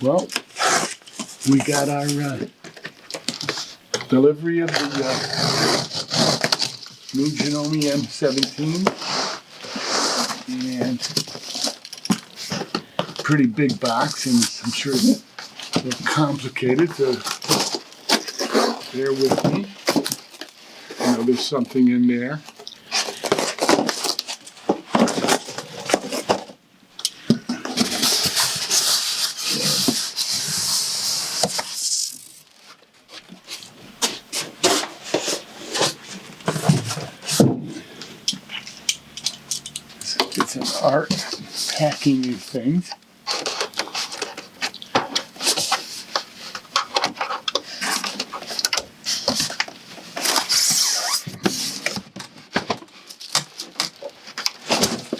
Well, we got our delivery of the new Janome M17, and pretty big box, and I'm sure it's a little complicated, so bear with me. I know there's something in there. It's an art packing these things.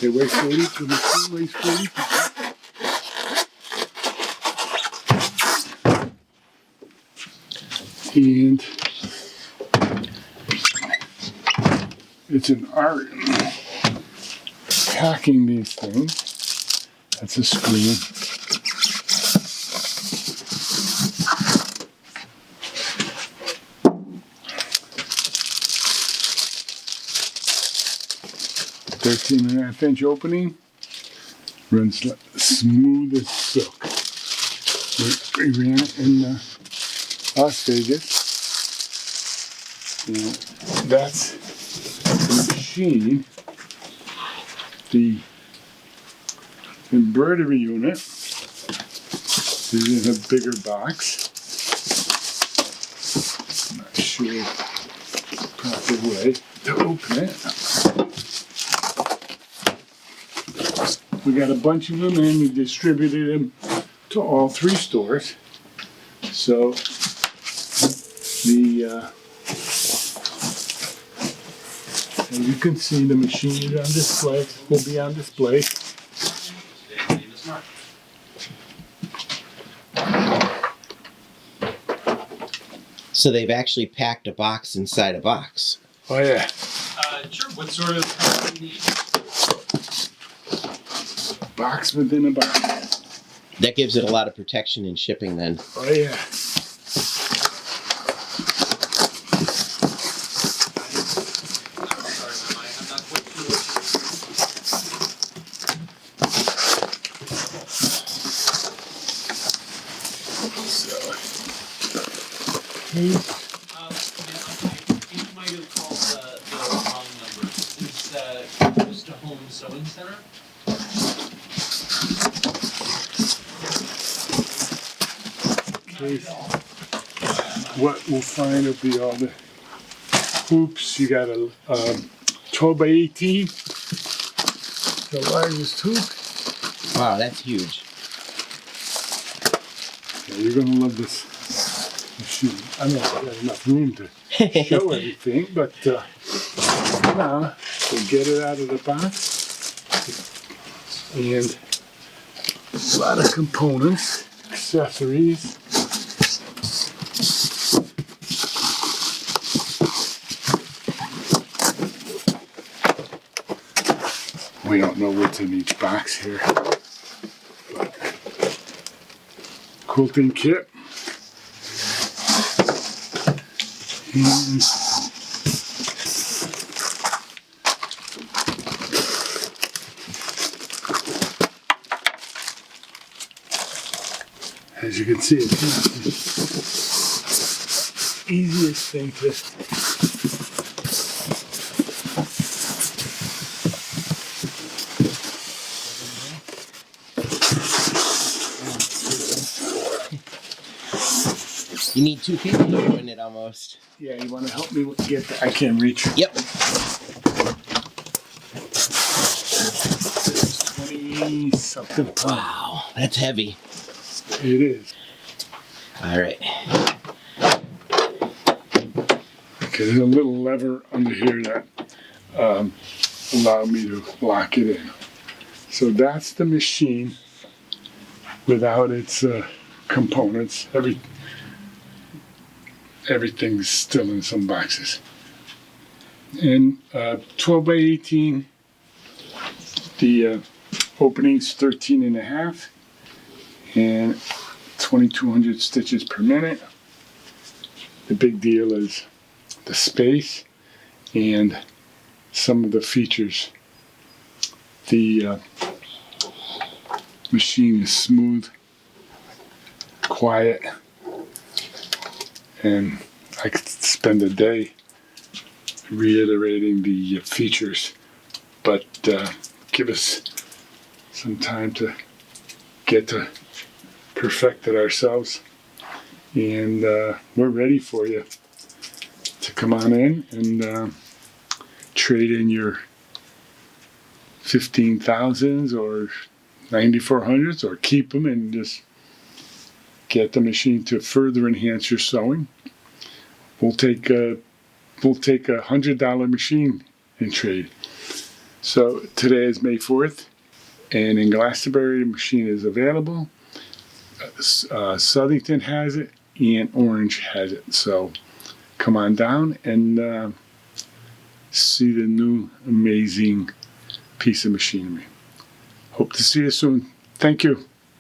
They weigh 40, so the machine weighs 40 pounds. And it's an art packing these things. That's a screen. "13.5" opening, runs smooth as silk. We ran it in Las Vegas. And that's the machine. The embroidery unit is in a bigger box. I'm not sure the proper way to open it. We got a bunch of them and we distributed them to all 3 stores. So as you can see, the machine is on display, will be on display. So they've actually packed a box inside a box. Oh yeah. Sure. What sort of pack do you need? Box within a box. That gives it a lot of protection in shipping then. Oh yeah. I think you might have called the wrong number. It's Close to Home Sewing Center. Case. What we'll find will be all the hoops. You got a 12 by 18, the largest hoop. Wow, that's huge. Yeah, you're gonna love this machine. I don't know if I got enough room to show everything, but now we'll get it out of the box, and a lot of components, accessories. We don't know what's in each box here. But quilting kit. And as you can see, it's not the easiest thing to You need 2 people to open it almost. Yeah, you want to help me get that? I can't reach. Yep. 20-something pounds. Wow, that's heavy. It is. All right. Okay, there's a little lever under here that allow me to lock it in. So that's the machine without its components. Everything's still in some boxes. And 12 by 18, the opening's 13.5, and 2,200 stitches per minute. The big deal is the space and some of the features. The machine is smooth, quiet, and I could spend a day reiterating the features, but give us some time to get to perfect it ourselves, and we're ready for you to come on in and trade in your 15,000s or 9,400s, or keep them and just get the machine to further enhance your sewing. We'll take a $100 machine in trade. So today is May 4th, and in Glastonbury the machine is available. Southington has it and Orange has it. So come on down and see the new amazing piece of machinery. Hope to see you soon. Thank you.